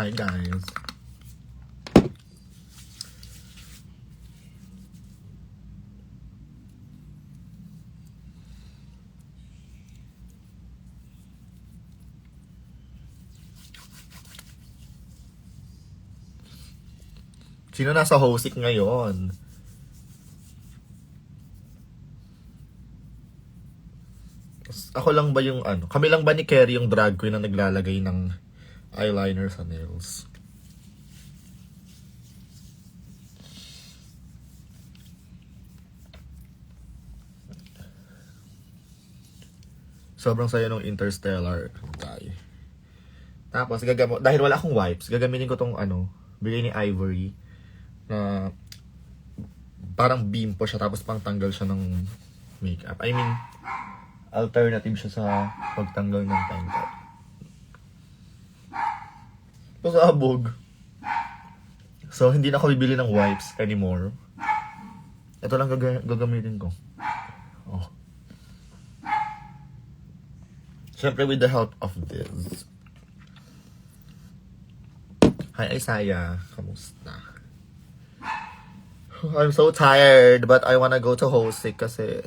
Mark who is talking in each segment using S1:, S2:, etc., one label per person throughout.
S1: Hi guys. Sino nasa hosik ngayon? Ako lang ba yung ano? Kami lang ba ni Kerry yung drag queen na naglalagay ng eyeliner sa nails? Sobrang saya nung Interstellar guy. Tapos dahil wala akong wipes, gagamitin ko tong ano, bigay ni Ivory na parang beam po siya tapos pang tanggal siya ng makeup. I mean, alternative siya sa pagtanggal ng tangle. Pasabog. So, hindi na ako bibili ng wipes anymore. Ito lang gagamitin ko. Oh. Siyempre with the help of this. Hi Isaiah, kamusta? I'm so tired but I wanna go to Hosik kasi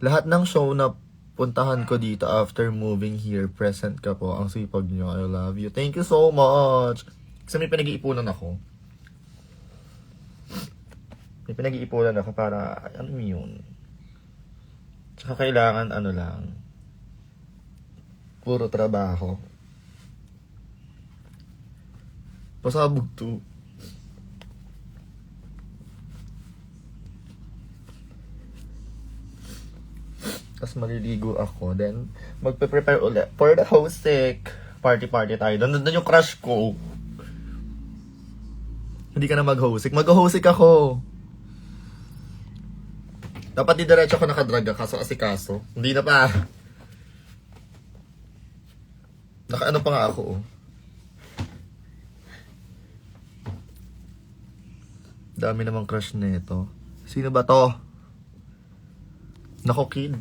S1: lahat ng show na puntahan ko dito after moving here, present ka po. Ang sipag nyo. I love you. Thank you so much. Kasi may pinag-iipunan ako. May pinag-iipunan ako para, ano yun? Tsaka kailangan, ano lang, puro trabaho. Pasabog to. Tapos maliligo ako. Then, magpe-prepare ulit for the Hosik. Party tayo. Doon yung crush ko. Hindi ka na mag-Hosik. Mag-Hosik ako. Dapat didiretso ako nakadraga. Kaso asikaso. Hindi na pa. Naka-ano pa nga ako. Dami namang crush nito. Sino ba to? Nako kid.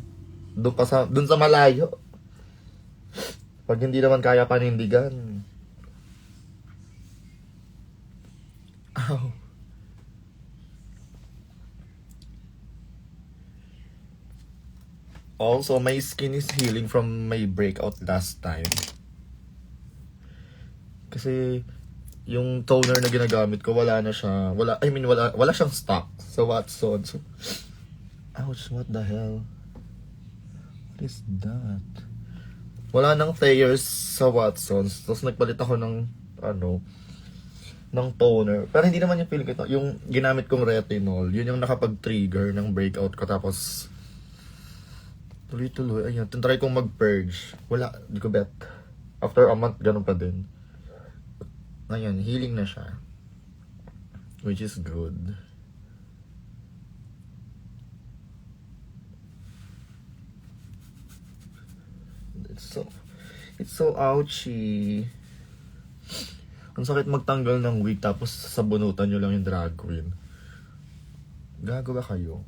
S1: Doon sa malayo. Pag hindi naman kaya panindigan. Ow. Also, my skin is healing from my breakout last time. Kasi yung toner na ginagamit ko, wala na siya. Wala siyang stock sa Watsons. Ouch, what the hell? What is that? Wala nang Thayers sa Watsons. Tapos nagpalit ako ng ng toner. Pero hindi naman yung feeling ko ito. Yung ginamit kong retinol, yun yung nakapag-trigger ng breakout ko. Tapos tuloy-tuloy. Ayun, try kong mag-purge. Wala, di ko bet. After a month, ganun pa din. Ayun, healing na siya. Which is good. It's so ouchy. Ang sakit magtanggal ng wig tapos sabunutan nyo lang yung drag queen. Gago ba kayo?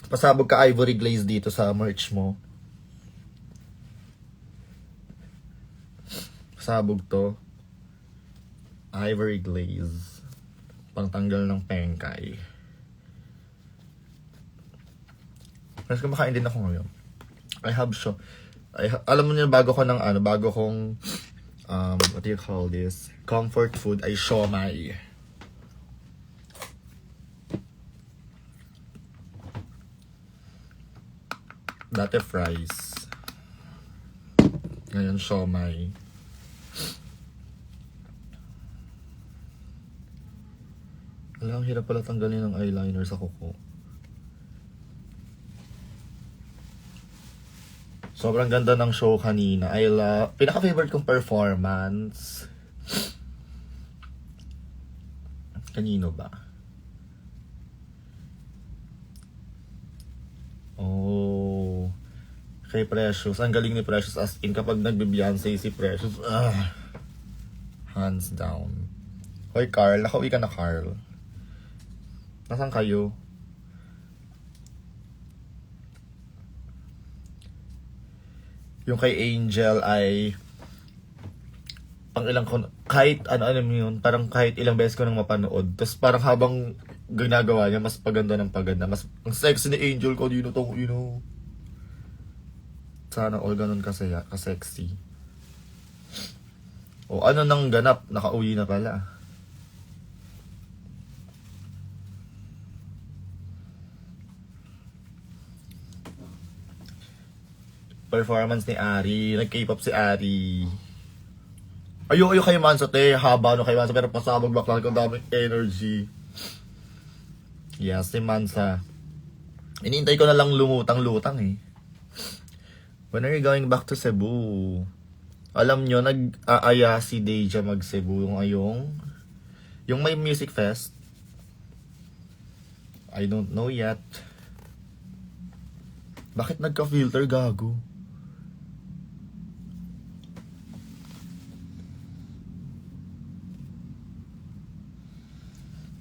S1: Pasabog ka Ivory Glaze dito sa merch mo. Pasabog to. Ivory Glaze. Pangtanggal ng pengkay. Mas kumakain din ako ngayon. Alam mo niyo bago kong what do you call this? Comfort food ay siomai. Dati fries. Ngayon siomai. Alam, hirap pala tanggalin ng eyeliner sa kuko. Sobrang ganda ng show kanina. Pinaka-favorite kong performance. Kanino ba? Oh. Kay Precious. Ang galing ni Precious. As in, kapag nagbe-Beyonce si Precious, hands down. Hoy, Carl. Nakauwi ka na, Carl. Nasaan kayo? Yung kay Angel ay pang ilang ko, kahit ano mo yun, parang kahit ilang beses ko nang mapanood. Tapos parang habang ginagawa niya, mas paganda ng paganda. Mas, ang sexy ni Angel ko, Sana all ganun kasaya, ka-sexy. O ano nang ganap, nakauwi na pala. Performance ni Ari, nag-K-pop si Ari. Ayo kay Mansa, te. Haba no kay Mansa, pero pasabog bakla ko, daming energy. Yes, si Mansa. Iniintay ko na lang lumutang-lutang eh. When are you going back to Cebu? Alam nyo, nag-aaya si Deja mag-Cebu yung may music fest. I don't know yet. Bakit nagka-filter, gago?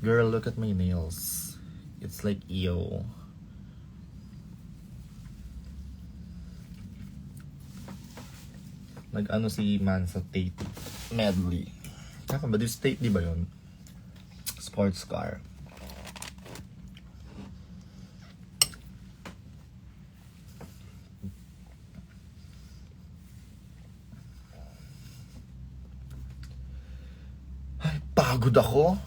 S1: Girl, look at my nails. It's like ew. Nag-ano si Mansa Tate medley. Saka ba? This Tate, di ba yun? Sports car. Ay, pagod ako.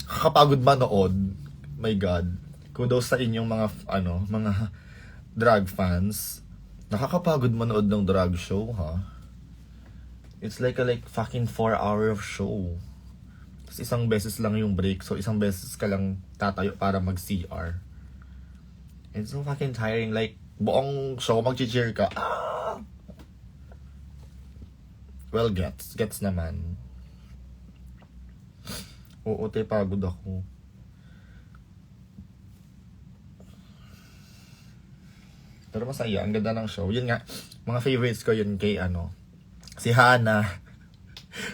S1: Kakapagod manood. My God. Kudos sa inyong mga drag fans. Nakakapagod manood ng drag show, ha? It's like a fucking 4 hour of show. Tapos isang beses lang yung break. So isang beses ka lang tatayo para mag-CR. It's so fucking tiring. Like, buong show mag-cheer ka. Ah! Well, gets naman. Oo, te, pagod ako. Pero masaya, ang ganda ng show. Yun nga, mga favorites ko yun kay si Hana.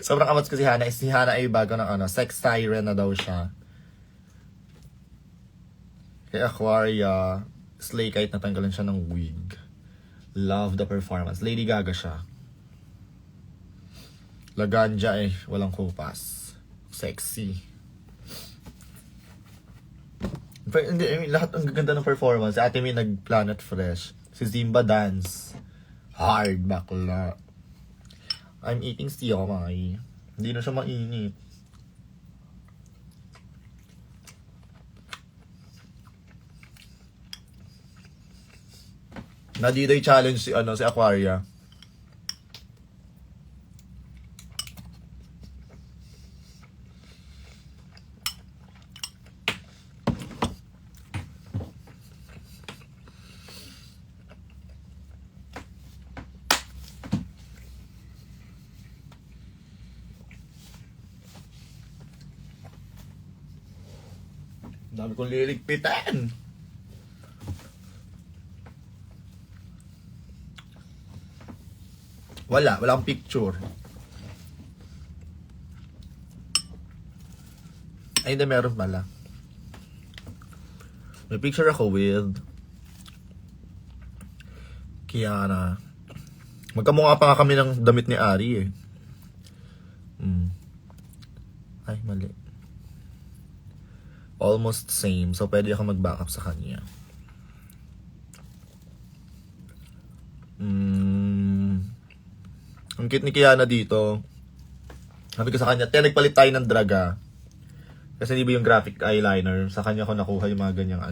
S1: Sobrang amats ko si Hana. Si Hana ay bago ng sex siren na daw siya. Kay Aquaria, slay kahit natanggalan siya ng wig. Love the performance. Lady Gaga siya. Laganja walang kupas. Sexy. Pero, hindi, lahat ang gaganda ng performance. Si Ate May nag-Planet Fresh. Si Zimba dance. Hard bakla. I'm eating siomai. Hindi na siya mainit. Nadiday challenge si Aquaria. Dami kong liligpitan. Wala akong picture. Ay, hindi, meron pala. May picture ako with Kiana. Magkamukha pa nga kami ng damit ni Ari Ay, mali. Almost same. So, pwede ako mag-backup sa kanya. Ang cute ni Kiana dito. Sabi ko sa kanya, nagpalit tayo ng draga. Kasi di ba yung graphic eyeliner, sa kanya ko nakuha yung mga ganyang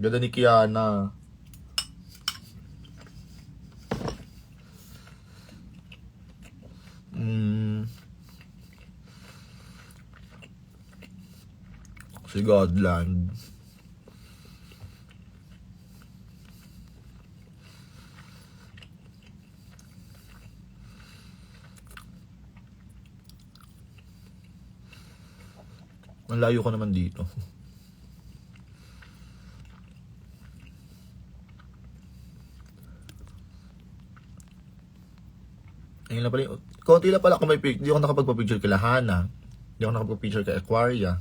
S1: Ganda ni Kiana. Si Godland. Ang layo ko naman dito. Ayun lang pala. Konti lang pala ako may picture. Hindi ako nakapagpa-picture kay Hana. Hindi ako nakapagpa-picture kay Aquaria.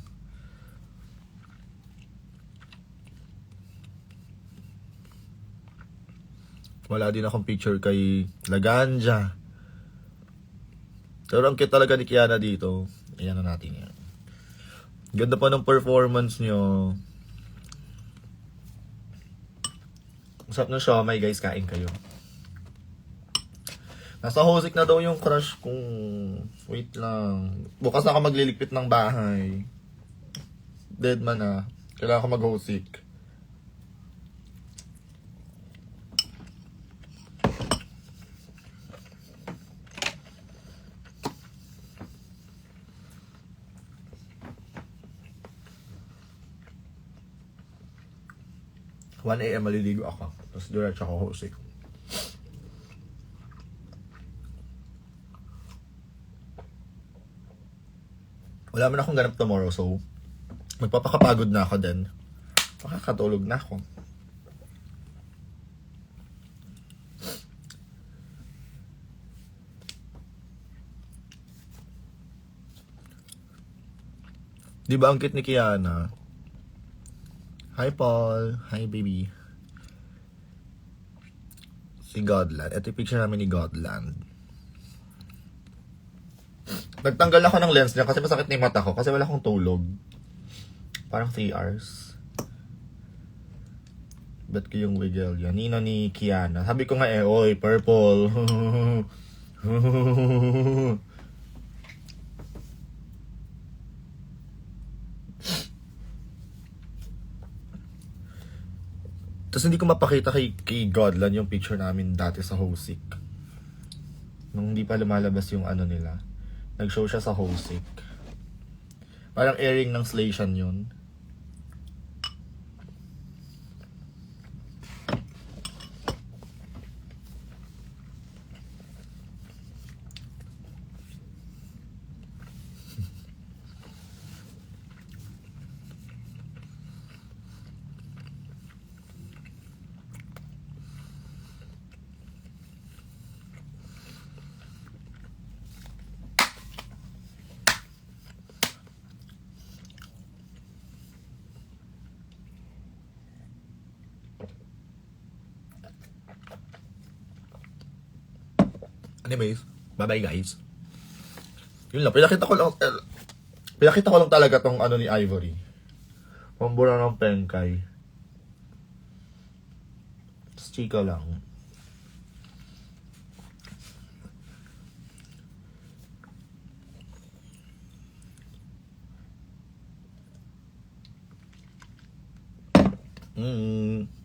S1: Wala din akong picture kay Laganja. Pero ang cute talaga ni Kiana dito. Ayan na natin yan. Ganda pa ng performance nyo. Masarap ng siomay guys, kain kayo. Nasa Hosik na daw yung crush kong... Wait lang. Bukas na ako magliligpit ng bahay. Dead man ah. Kailangan ko mag-Hosik. One AM maliligo ako. Tapos diretso ako Hosik. Wala man akong ganap tomorrow, so magpapakapagod na ako din. Makakatulog na ako. Di ba ang cute ni Kiana? Hi Paul. Hi baby. Si Godland. Ito yung picture namin ni Godland. Nagtanggal ako ng lens niya kasi masakit na yung mata ko kasi wala akong tulog. Parang 3 hours. Bet ko yung wiggle yan. Nino ni Kiana. Sabi ko nga oy, purple. Tapos hindi ko mapakita kay Godland yung picture namin dati sa Hosik. Nung hindi pa lumalabas yung ano nila. Nag-show siya sa Hosik. Parang airing ng Slaytion yun. Anyways, bye-bye guys. Yun lang, pinakita ko lang talaga tong ano ni Ivory. Pambura ng pengkay. Tapos chika lang. Mm.